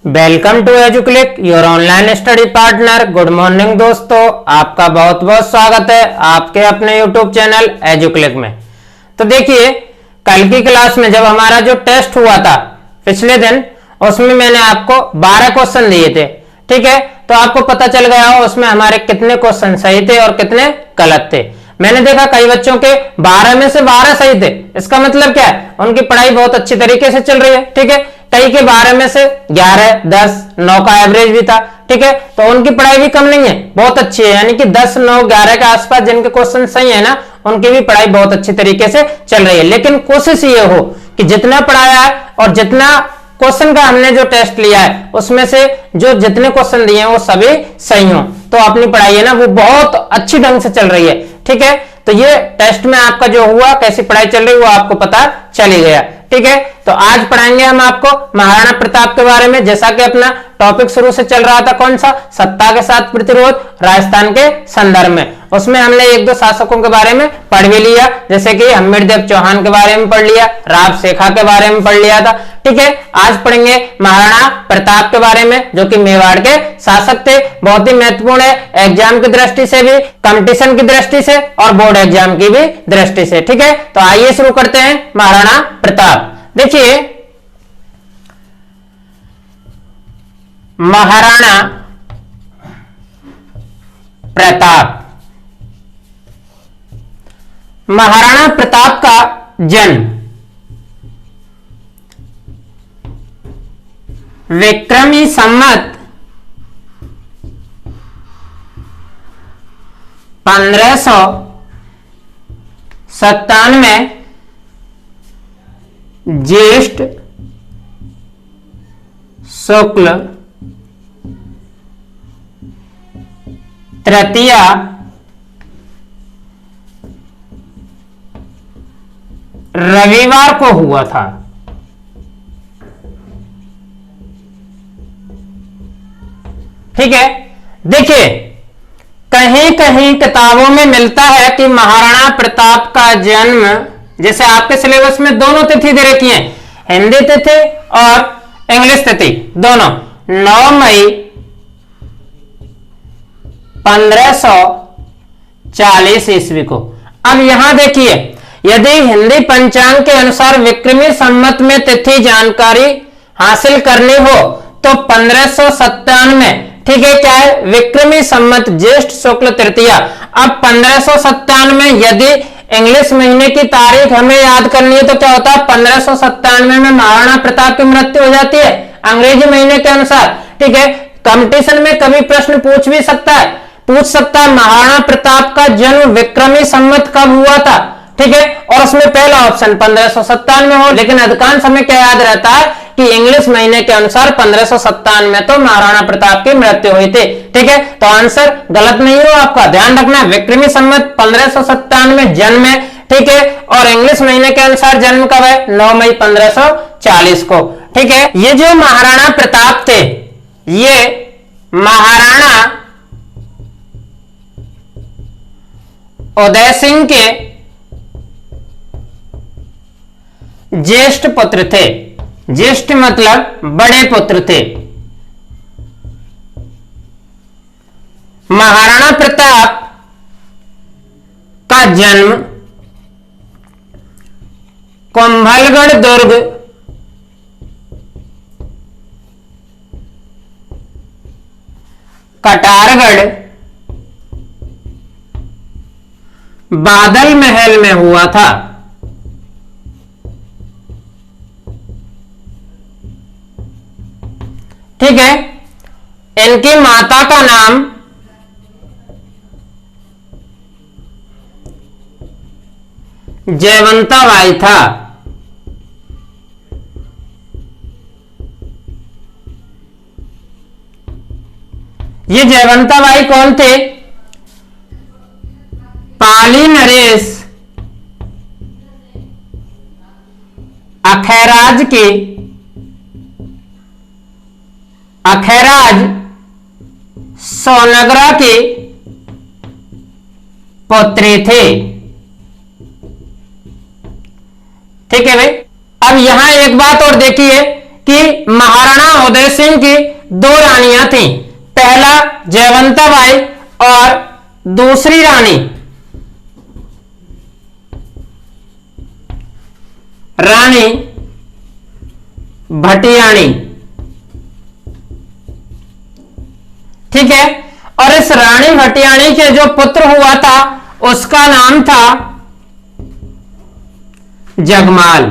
Welcome to Educlick your online study partner. Good morning दोस्तों, आपका बहुत बहुत स्वागत है आपके अपने यूट्यूब चैनल एजुक्लिक में। तो देखिए, कल की क्लास में जब हमारा जो टेस्ट हुआ था पिछले दिन, उसमें मैंने आपको 12 क्वेश्चन दिए थे। ठीक है, तो आपको पता चल गया हो उसमें हमारे कितने क्वेश्चन सही थे और कितने गलत थे। मैंने देखा कई बच्चों के 12 में से 12 सही थे। इसका मतलब क्या है, उनकी पढ़ाई बहुत अच्छी तरीके से चल रही है। ठीक है, कई के 12 में से 11, 10, 9 का एवरेज भी था। ठीक है, तो उनकी पढ़ाई भी कम नहीं है, बहुत अच्छी है। यानी कि 10, 9, 11 के आसपास जिनके क्वेश्चन सही है ना, उनकी भी पढ़ाई बहुत अच्छी तरीके से चल रही है। लेकिन कोशिश ये हो कि जितना पढ़ाया है और जितना क्वेश्चन का हमने जो टेस्ट लिया है उसमें से जो जितने क्वेश्चन दिए हैं वो सभी सही हो, तो अपनी पढ़ाई है ना वो बहुत अच्छी ढंग से चल रही है। ठीक है, तो ये टेस्ट में आपका जो हुआ, कैसी पढ़ाई चल रही है वो आपको पता चल ही गया। ठीक है, तो आज पढ़ाएंगे हम आपको महाराणा प्रताप के बारे में। जैसा कि अपना टॉपिक शुरू से चल रहा था, कौन सा, सत्ता के साथ प्रतिरोध राजस्थान के संदर्भ में। उसमें हमने एक दो शासकों के बारे में पढ़ भी लिया, जैसे कि हम्मीरदेव चौहान के बारे में पढ़ लिया, राव शेखा के बारे में पढ़ लिया था। ठीक है, आज पढ़ेंगे महाराणा प्रताप के बारे में, जो कि मेवाड़ के शासक थे। बहुत ही महत्वपूर्ण है एग्जाम की दृष्टि से भी, कंपटीशन की दृष्टि से और बोर्ड एग्जाम की भी दृष्टि से। ठीक है, तो आइए शुरू करते हैं महाराणा प्रताप। देखिए, महाराणा प्रताप, महाराणा प्रताप का जन्म विक्रमी संवत 1597 ज्येष्ठ शुक्ल तृतीया रविवार को हुआ था। ठीक है, देखिए कहीं कहीं किताबों में मिलता है कि महाराणा प्रताप का जन्म, जैसे आपके सिलेबस में दोनों तिथि दे रखी है, हिंदी तिथि और इंग्लिश तिथि दोनों, 9 मई 1540 ईस्वी को। अब यहां देखिए, यदि हिंदी पंचांग के अनुसार विक्रमी संवत में तिथि जानकारी हासिल करनी हो तो 1597, ठीक है, क्या है, विक्रमी संवत ज्येष्ठ शुक्ल तृतीया। अब 1597 यदि इंग्लिश महीने की तारीख हमें याद करनी है तो क्या होता है, 1597 में महाराणा प्रताप की मृत्यु हो जाती है अंग्रेजी महीने के अनुसार। ठीक है, कंपटीशन में कभी प्रश्न पूछ सकता है महाराणा प्रताप का जन्म विक्रमी संवत कब हुआ था। ठीक है, और उसमें पहला ऑप्शन 1597 हो, लेकिन अधिकांश समय क्या याद रहता है कि इंग्लिश महीने के अनुसार 1597 में तो महाराणा प्रताप की मृत्यु हुई थी। ठीक है, तो आंसर गलत नहीं हो, आपका ध्यान रखना, विक्रमी संवत 1597 में जन्म है। ठीक है, और इंग्लिश महीने के अनुसार जन्म कब है, 9 मई 1540 को। ठीक है, ये जो महाराणा प्रताप थे, ये महाराणा उदय सिंह के ज्येष्ठ पुत्र थे। ज्येष्ठ मतलब बड़े पुत्र थे। महाराणा प्रताप का जन्म कुंभलगढ़ दुर्ग कटारगढ़ बादल महल में हुआ था। ठीक है, इनकी माता का नाम जयवंता बाई था। ये जयवंता बाई कौन थे, पाली नरेश अखैराज सोनगरा के पुत्री थे। ठीक है भाई। अब यहां एक बात और देखिए कि महाराणा उदय सिंह की दो रानियां थीं, पहला जयवंताबाई और दूसरी रानी रानी भटियाणी। ठीक है, और इस रानी भटियाणी के जो पुत्र हुआ था उसका नाम था जगमाल।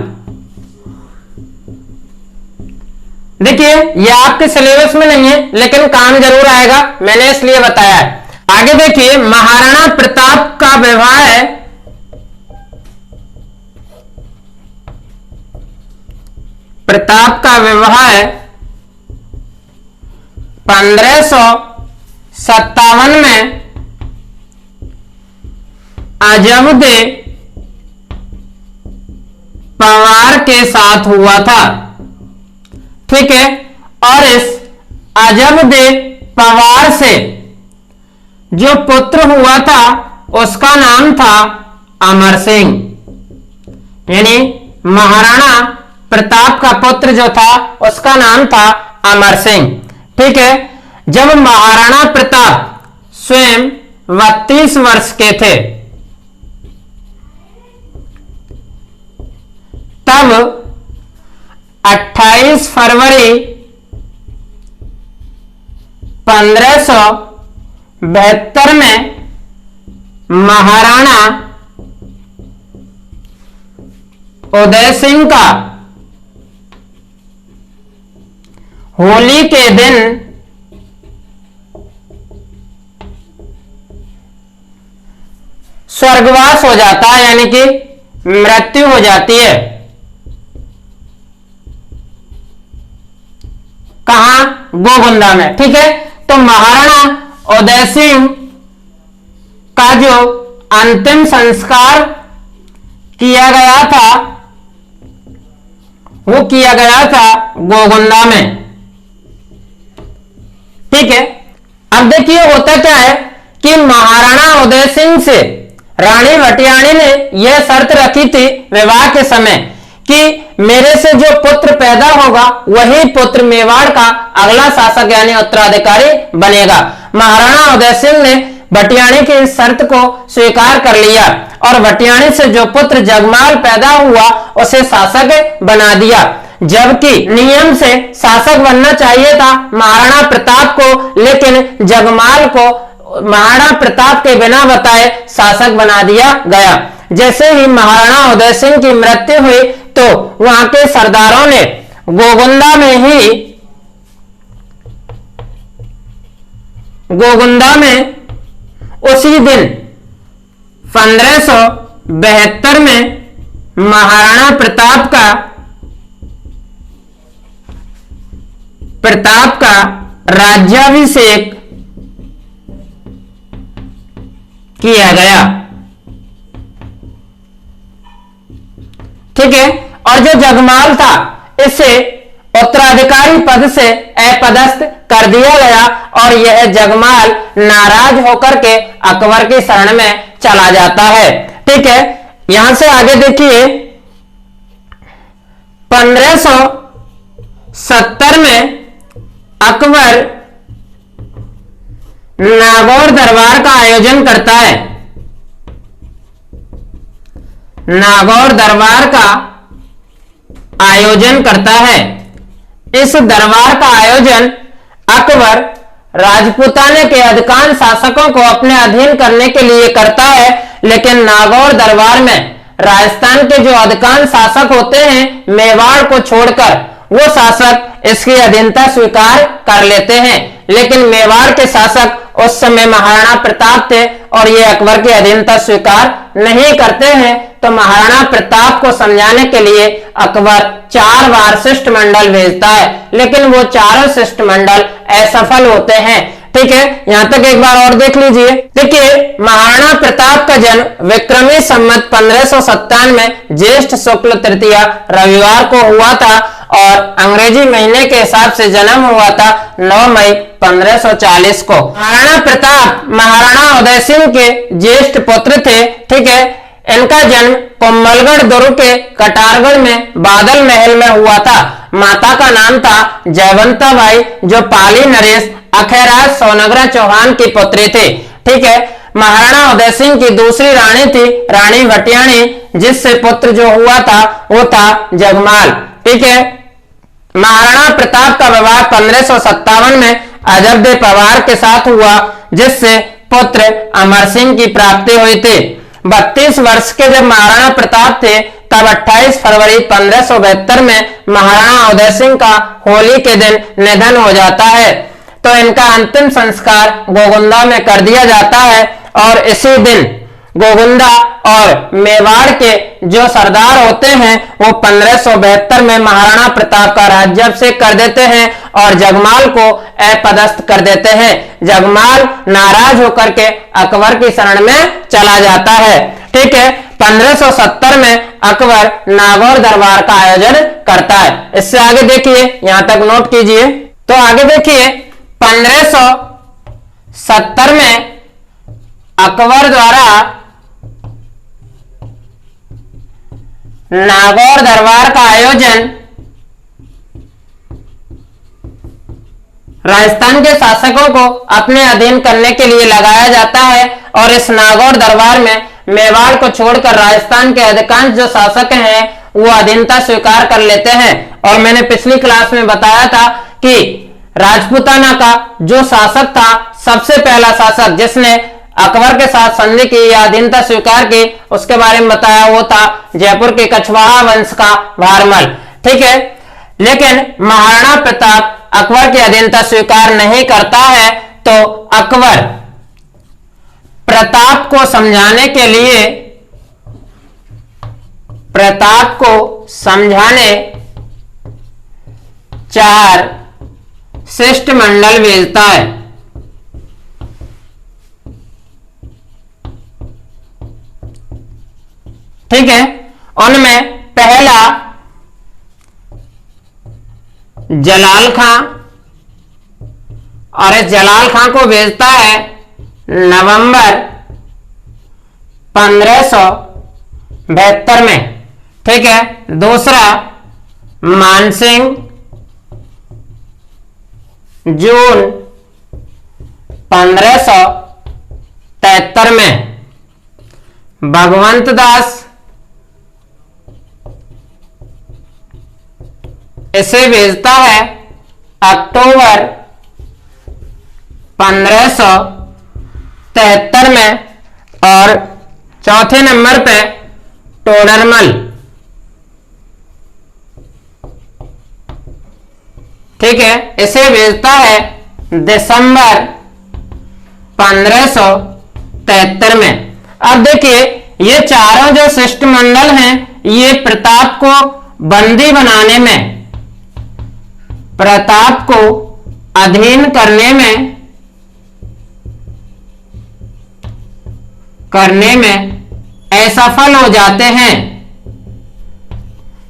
देखिए ये आपके सिलेबस में नहीं है लेकिन काम जरूर आएगा, मैंने इसलिए बताया है। आगे देखिए, महाराणा प्रताप का विवाह है है 1557 में अजबदे पवार के साथ हुआ था। ठीक है, और इस अजबदे पवार से जो पुत्र हुआ था उसका नाम था अमर सिंह। यानी महाराणा प्रताप का पुत्र जो था उसका नाम था अमर सिंह। ठीक है, जब महाराणा प्रताप स्वयं 32 वर्ष के थे तब 28 फरवरी 1572 में महाराणा उदय सिंह का होली के दिन स्वर्गवास हो जाता है, यानी कि मृत्यु हो जाती है। कहां? गोगुंदा में। ठीक है, तो महाराणा उदय सिंह का जो अंतिम संस्कार किया गया था वो किया गया था गोगुंदा में। ठीक है, अब देखिए होता क्या है कि महाराणा उदय सिंह से रानी भटियाणी ने यह शर्त रखी थी विवाह के समय कि मेरे से जो पुत्र पैदा होगा वही पुत्र मेवाड़ का अगला शासक यानी उत्तराधिकारी बनेगा। महाराणा उदय सिंह ने भटियाणी की इस शर्त को स्वीकार कर लिया और भटियाणी से जो पुत्र जगमाल पैदा हुआ उसे शासक बना दिया, जबकि नियम से शासक बनना चाहिए था महाराणा प्रताप को, लेकिन जगमाल को महाराणा प्रताप के बिना बताए शासक बना दिया गया। जैसे ही महाराणा उदय सिंह की मृत्यु हुई तो वहां के सरदारों ने गोगुंदा में उसी दिन 1572 में महाराणा प्रताप का राज्याभिषेक किया गया। ठीक है, और जो जगमाल था इसे उत्तराधिकारी पद से अपदस्थ कर दिया गया और यह जगमाल नाराज होकर के अकबर की शरण में चला जाता है। ठीक है, यहां से आगे देखिए 1570 में अकबर नागौर दरबार का आयोजन करता है। नागौर दरबार का आयोजन करता है। इस दरबार का आयोजन अकबर राजपूताने के अधिकांश शासकों को अपने अधीन करने के लिए करता है, लेकिन नागौर दरबार में राजस्थान के जो अधिकांश शासक होते हैं मेवाड़ को छोड़कर वो शासक इसकी अधीनता स्वीकार कर लेते हैं, लेकिन मेवाड़ के शासक उस समय महाराणा प्रताप थे और ये अकबर की अधीनता स्वीकार नहीं करते हैं। तो महाराणा प्रताप को समझाने के लिए अकबर 4 बार शिष्टमंडल भेजता है, लेकिन वो चारों शिष्टमंडल असफल होते हैं। ठीक है, यहां तक एक बार और देख लीजिए। देखिए, महाराणा प्रताप का जन्म विक्रमी संवत 1557 में ज्येष्ठ शुक्ल तृतीया रविवार को हुआ था और अंग्रेजी महीने के हिसाब से जन्म हुआ था 9 मई 1540 को। महाराणा प्रताप महाराणा उदय सिंह के ज्येष्ठ पुत्र थे। ठीक है, इनका जन्म कुंभलगढ़ दुर्ग के कटारगढ़ में बादल महल में हुआ था। माता का नाम था जयवंता बाई, जो पाली नरेश अखेराज सोनग्रा चौहान की पुत्री थी। ठीक है। महाराणा उदय सिंह की दूसरी रानी थी रानी भटियाणी, जिससे पुत्र जो हुआ था वो था जगमाल। ठीक है। महाराणा प्रताप का विवाह 1557 में अजबदे पवार के साथ हुआ, जिससे पुत्र अमर सिंह की प्राप्ति हुई थी। 32 वर्ष के जब महाराणा प्रताप थे, तब 28 फरवरी 1572 में महाराणा उदय सिंह का होली के दिन निधन हो जाता है। तो इनका अंतिम संस्कार गोगुंदा में कर दिया जाता है, और इसी दिन गोगुंदा और मेवाड़ के जो सरदार होते हैं वो 1572 में महाराणा प्रताप का राज्याभिषेक कर देते हैं और जगमाल को अपदस्थ कर देते हैं। जगमाल नाराज होकर के अकबर की शरण में चला जाता है। ठीक है। 1570 में अकबर नागौर दरबार का आयोजन करता है। इससे आगे देखिए, यहां तक नोट कीजिए। तो आगे देखिए, 1570 में अकबर द्वारा नागौर दरबार का आयोजन राजस्थान के शासकों को अपने अधीन करने के लिए लगाया जाता है, और इस नागौर दरबार में मेवाड़ को छोड़कर राजस्थान के अधिकांश जो शासक हैं वो अधीनता स्वीकार कर लेते हैं। और मैंने पिछली क्लास में बताया था कि राजपूताना का जो शासक था, सबसे पहला शासक जिसने अकबर के साथ संधि की या अधीनता स्वीकार की, उसके बारे में बताया, वो था जयपुर के कछवाहा वंश का भारमल। ठीक है। लेकिन महाराणा प्रताप अकबर की अधीनता स्वीकार नहीं करता है, तो अकबर प्रताप को समझाने 4 शिष्टमंडल भेजता है। ठीक है। उनमें पहला जलाल खां, और इस जलाल खां को भेजता है नवंबर 1572 में। ठीक है। दूसरा मानसिंह जून 1573 में। भगवंत दास इसे भेजता है अक्टूबर 1573 में। और चौथे नंबर पे टोडरमल। ठीक है। इसे भेजता है दिसंबर 1573 में। अब देखिए, ये चारों जो शिष्टमंडल हैं, ये प्रताप को बंदी बनाने में, प्रताप को अधीन करने में असफल हो जाते हैं।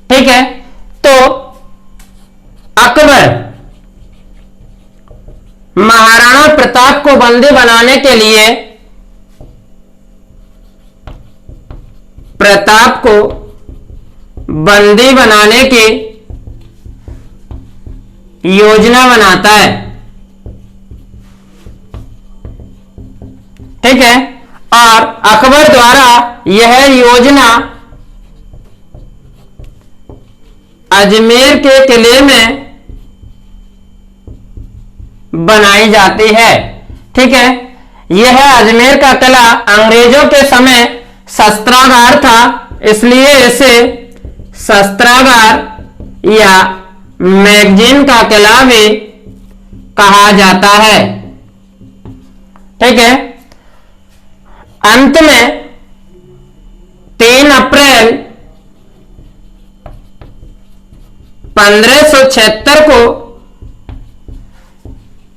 ठीक है। तो अकबर महाराणा प्रताप को बंदी बनाने के लिए प्रताप को बंदी बनाने की योजना बनाता है। ठीक है। और अकबर द्वारा यह योजना अजमेर के किले में बनाई जाती है। ठीक है। यह अजमेर का किला अंग्रेजों के समय शस्त्रागार था, इसलिए इसे शस्त्रागार या मैगजीन का किला भी कहा जाता है। ठीक है। अंत में 3 अप्रैल 1576 को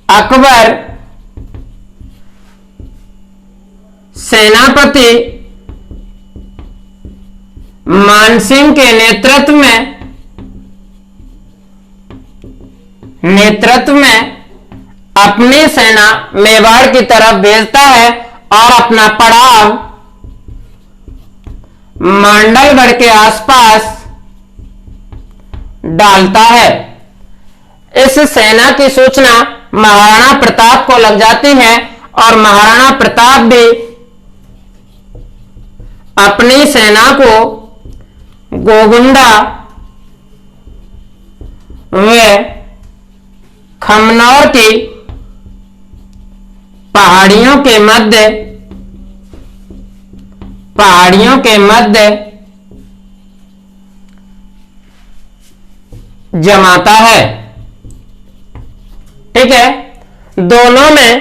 अकबर सेनापति मानसिंह के नेतृत्व में अपनी सेना मेवाड़ की तरफ भेजता है और अपना पड़ाव मांडलगढ़ के आसपास डालता है। इस सेना की सूचना महाराणा प्रताप को लग जाती है और महाराणा प्रताप भी अपनी सेना को गोगुंडा व खमनौर की पहाड़ियों के मध्य जमाता है। ठीक है, दोनों में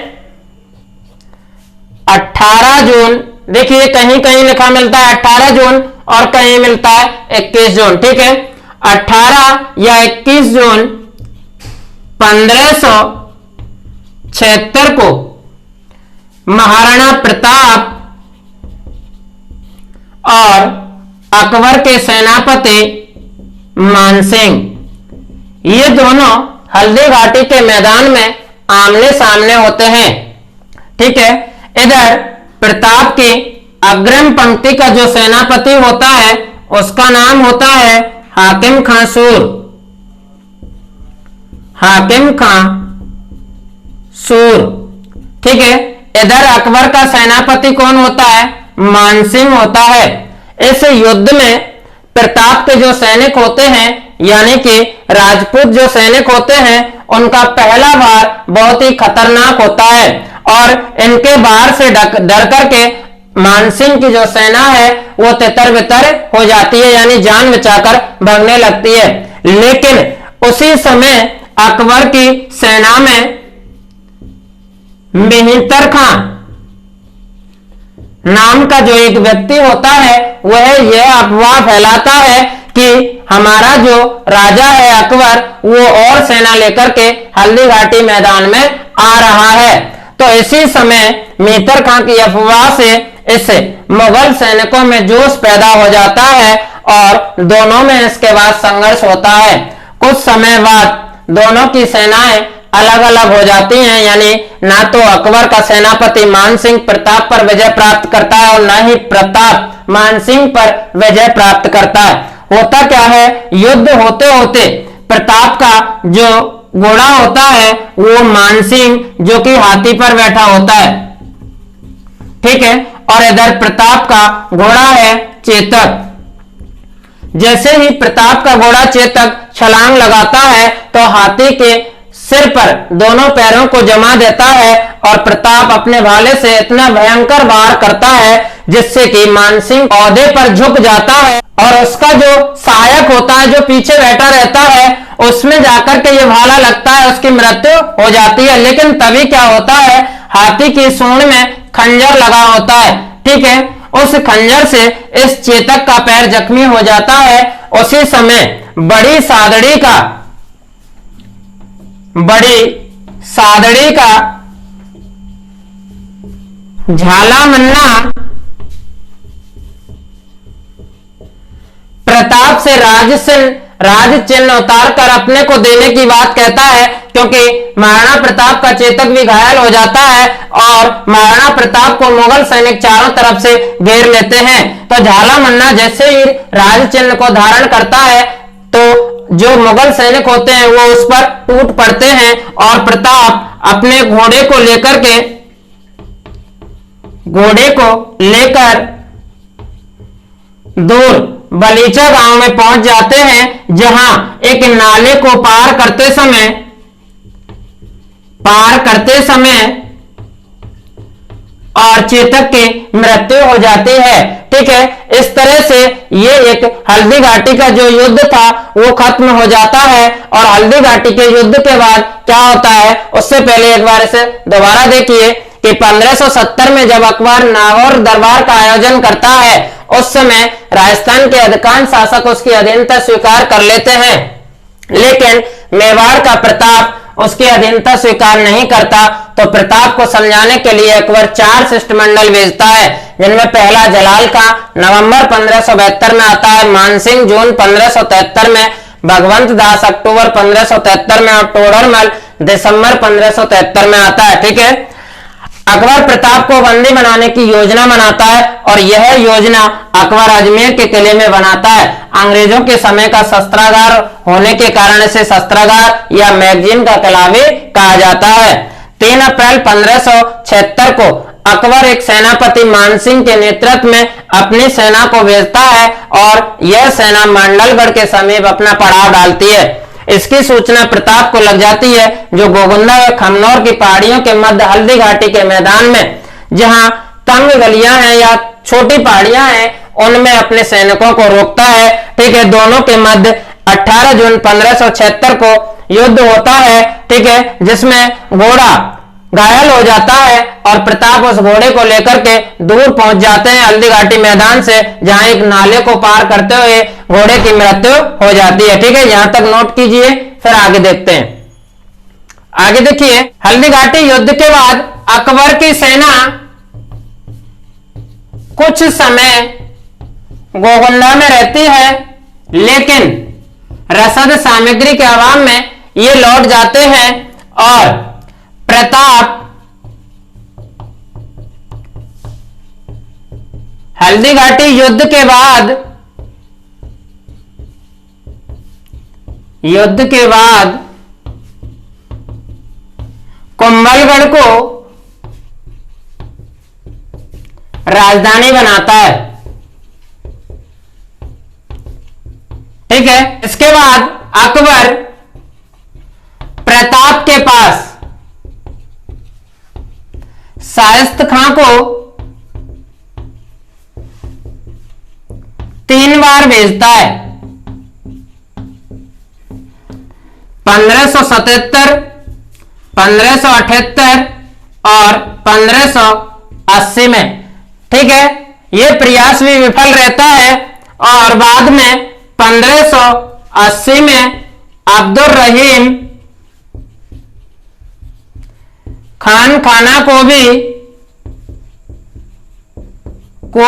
18 जून, देखिए कहीं कहीं लिखा मिलता है 18 जून और कहीं मिलता है 21 जून। ठीक है, 18 या 21 जून 1576 को महाराणा प्रताप और अकबर के सेनापति मानसिंह, ये दोनों हल्दी घाटी के मैदान में आमने सामने होते हैं। ठीक है, इधर प्रताप की अग्रिम पंक्ति का जो सेनापति होता है उसका नाम होता है हाकिम खां सूर। हाकिम खां सूर। ठीक है, इधर अकबर का सेनापति कौन होता है? मानसिंह होता है। इस युद्ध में प्रताप के जो सैनिक होते हैं यानी कि राजपूत जो सैनिक होते हैं उनका पहला वार बहुत ही खतरनाक होता है और इनके वार से डर करके मानसिंह की जो सेना है वो तितर बितर हो जाती है, यानी जान बचाकर भागने लगती है। लेकिन उसी समय अकबर की सेना में मेहतर खां नाम का जो एक व्यक्ति होता है वह यह अफवाह फैलाता है कि हमारा जो राजा है अकबर वो और सेना लेकर के हल्दी घाटी मैदान में आ रहा है। तो इसी समय मेहतर खां की अफवाह से इस मुगल सैनिकों में जोश पैदा हो जाता है और दोनों में इसके बाद संघर्ष होता है। कुछ समय बाद दोनों की सेनाएं अलग अलग हो जाती हैं, यानी ना तो अकबर का सेनापति मानसिंह प्रताप पर विजय प्राप्त करता है और ना ही प्रताप मानसिंह पर विजय प्राप्त करता है। होता क्या है, युद्ध होते होते प्रताप का जो घोड़ा होता है वो मानसिंह जो कि हाथी पर बैठा होता है। ठीक है, और इधर प्रताप का घोड़ा है चेतक। जैसे ही प्रताप का घोड़ा चेतक छलांग लगाता है तो हाथी के सिर पर दोनों पैरों को जमा देता है और प्रताप अपने भाले से इतना भयंकर वार करता है जिससे कि मानसिंह औदे पर झुक जाता है और उसका जो सहायक होता है जो पीछे बैठा रहता है उसमें जाकर के ये भाला लगता है, उसकी मृत्यु हो जाती है। लेकिन तभी क्या होता है, हाथी की सूंड में खंजर लगा होता है। ठीक है, उस खंजर से इस चेतक का पैर जख्मी हो जाता है। उसी समय बड़ी सादड़ी का झाला मन्ना प्रताप से राज चिन्ह उतार कर अपने को देने की बात कहता है, क्योंकि महाराणा प्रताप का चेतक भी घायल हो जाता है और महाराणा प्रताप को मुगल सैनिक चारों तरफ से घेर लेते हैं। तो झाला मन्ना जैसे ही राज चिन्ह को धारण करता है तो जो मुगल सैनिक होते हैं वो उस पर टूट पड़ते हैं और प्रताप अपने घोड़े को लेकर दूर बलीचा गांव में पहुंच जाते हैं, जहां एक नाले को पार करते समय और चेतक की मृत्यु हो जाती है। ठीक है, इस तरह से ये एक हल्दी घाटी का जो युद्ध था वो खत्म हो जाता है। और हल्दी घाटी के युद्ध के बाद क्या होता है उससे पहले एक बार इसे दोबारा देखिए कि 1570 में जब अकबर नागौर दरबार का आयोजन करता है उस समय राजस्थान के अधिकांश शासक उसकी अधीनता स्वीकार कर लेते हैं, लेकिन मेवाड़ का प्रताप उसकी अधीनता स्वीकार नहीं करता। तो प्रताप को समझाने के लिए अकबर 4 शिष्टमंडल भेजता है, जिनमें पहला जलाल का नवंबर 1572 में आता है, मानसिंह जून 1573 में, भगवंत दास अक्टूबर 1573 में और टोडरमल दिसंबर 1573 में आता है। ठीक है, अकबर प्रताप को बंदी बनाने की योजना बनाता है और यह योजना अकबर अजमेर के किले में बनाता है। अंग्रेजों के समय का शस्त्रागार होने के कारण इसे शस्त्रागार या मैगजीन का किला भी कहा जाता है। 3 अप्रैल 1576 को अकबर एक सेनापति मानसिंह के नेतृत्व में अपनी सेना को भेजता है और यह सेना मंडलगढ़ के समीप अपना पड़ाव डालती है। इसकी सूचना प्रताप को लग जाती है, जो गोगुंदा व खमनौर की पहाड़ियों के मध्य हल्दी घाटी के मैदान में, जहां तंग गलियां हैं या छोटी पहाड़ियां हैं, उनमें अपने सैनिकों को रोकता है। ठीक है, दोनों के मध्य 18 जून 1576 को युद्ध होता है। ठीक है, जिसमें घोड़ा घायल हो जाता है और प्रताप उस घोड़े को लेकर के दूर पहुंच जाते हैं हल्दी घाटी मैदान से, जहां एक नाले को पार करते हुए घोड़े की मृत्यु हो जाती है। ठीक है, यहां तक नोट कीजिए, फिर आगे देखते हैं। आगे देखिए, हल्दी घाटी युद्ध के बाद अकबर की सेना कुछ समय गोगुंदा में रहती है, लेकिन रसद सामग्री के अभाव में ये लौट जाते हैं और प्रताप हल्दी घाटी युद्ध के बाद कुंभलगढ़ को राजधानी बनाता है। ठीक है, इसके बाद अकबर प्रताप के पास शाइस्त खां को 3 बार भेजता है। 1577, 1578 और 1580 में। ठीक है, यह प्रयास भी विफल रहता है और बाद में 1580 में अब्दुल रहीम खान खाना को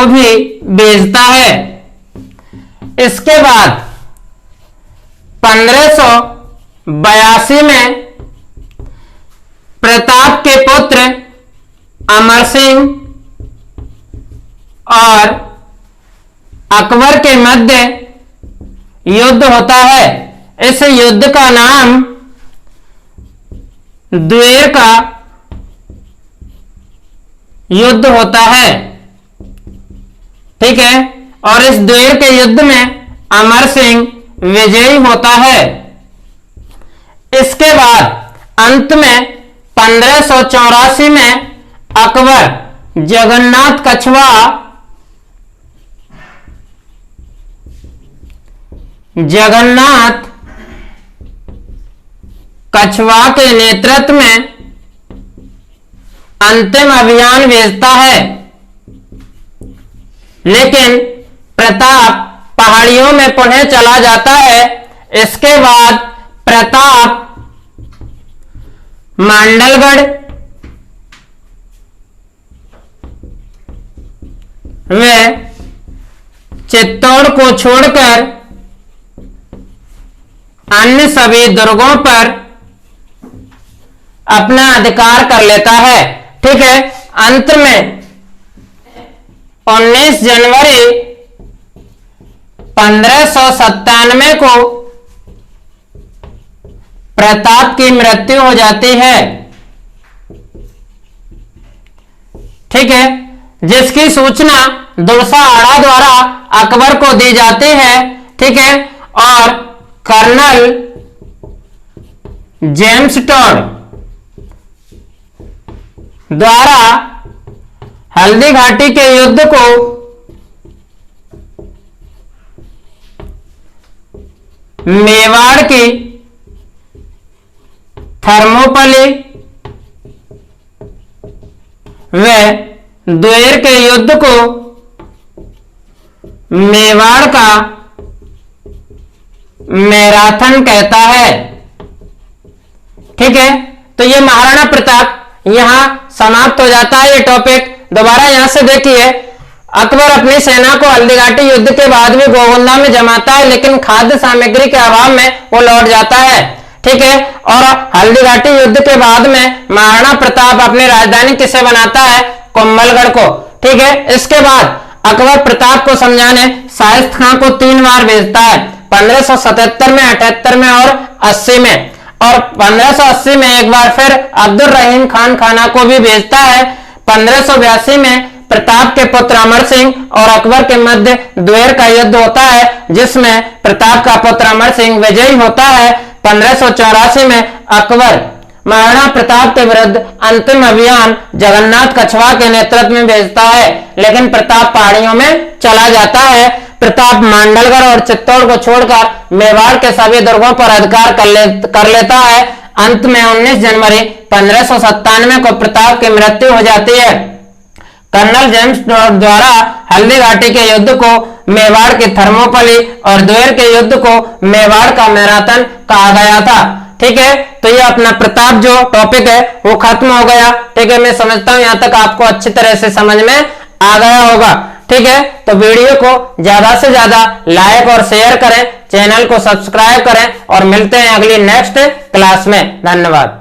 भी भेजता है। इसके बाद 1582 में प्रताप के पुत्र अमर सिंह और अकबर के मध्य युद्ध होता है। इस युद्ध का नाम द्वेर का युद्ध होता है। ठीक है, और इस द्वेर के युद्ध में अमर सिंह विजयी होता है। इसके बाद अंत में 1584 में अकबर जगन्नाथ कछवा के नेतृत्व में अंतिम अभियान भेजता है, लेकिन प्रताप पहाड़ियों में पुनः चला जाता है। इसके बाद प्रताप मंडलगढ़ व चित्तौड़ को छोड़कर अन्य सभी दुर्गों पर अपना अधिकार कर लेता है। ठीक है, अंत में 19 जनवरी 1597 को प्रताप की मृत्यु हो जाती है। ठीक है, जिसकी सूचना दुरसा आड़ा द्वारा अकबर को दी जाती है। ठीक है, और कर्नल जेम्स टॉड द्वारा हल्दी घाटी के युद्ध को मेवाड़ की थर्मोपली व द्वेर के युद्ध को मेवाड़ का मैराथन कहता है। ठीक है, तो ये महाराणा प्रताप यहां समाप्त हो जाता है। ये टॉपिक दोबारा यहां से देखिए, अकबर अपनी सेना को हल्दी घाटी युद्ध के बाद भी गोगुंदा में जमाता है, लेकिन खाद्य सामग्री के अभाव में वो लौट जाता है। ठीक है। और हल्दीघाटी युद्ध के बाद में महाराणा प्रताप अपनी राजधानी किसे बनाता है? कुंभलगढ़ को, ठीक है। इसके बाद अकबर प्रताप को समझाने शाइस्त खां को 3 बार भेजता है, 1577 में, 78 में और 80 में। और 1580 में एक बार फिर अब्दुल रहीम खान खाना को भी भेजता है। 1582 में प्रताप के पुत्र अमर सिंह और अकबर के मध्य द्वेर का युद्ध होता है, जिसमें प्रताप का पुत्र अमर सिंह विजयी होता है। 1584 में अकबर महाराणा प्रताप के विरुद्ध अंतिम अभियान जगन्नाथ कछवा के नेतृत्व में भेजता है, लेकिन प्रताप पहाड़ियों में चला जाता है। प्रताप मांडलगढ़ और चित्तौड़ को छोड़कर मेवाड़ के सभी दुर्गों पर अधिकार कर लेता है। अंत में 19 जनवरी 1597 को प्रताप की मृत्यु हो जाती है। कर्नल जेम्स द्वारा हल्दीघाटी के युद्ध को मेवाड़ की थर्मोपली और द्वेर के युद्ध को मेवाड़ का मैराथन कहा गया था, ठीक है। तो ये अपना प्रताप जो टॉपिक है वो खत्म हो गया, ठीक है। मैं समझता हूं यहां तक आपको अच्छी तरह से समझ में आ गया होगा, ठीक है। तो वीडियो को ज्यादा से ज्यादा लाइक और शेयर करें, चैनल को सब्सक्राइब करें और मिलते हैं अगली नेक्स्ट क्लास में। धन्यवाद।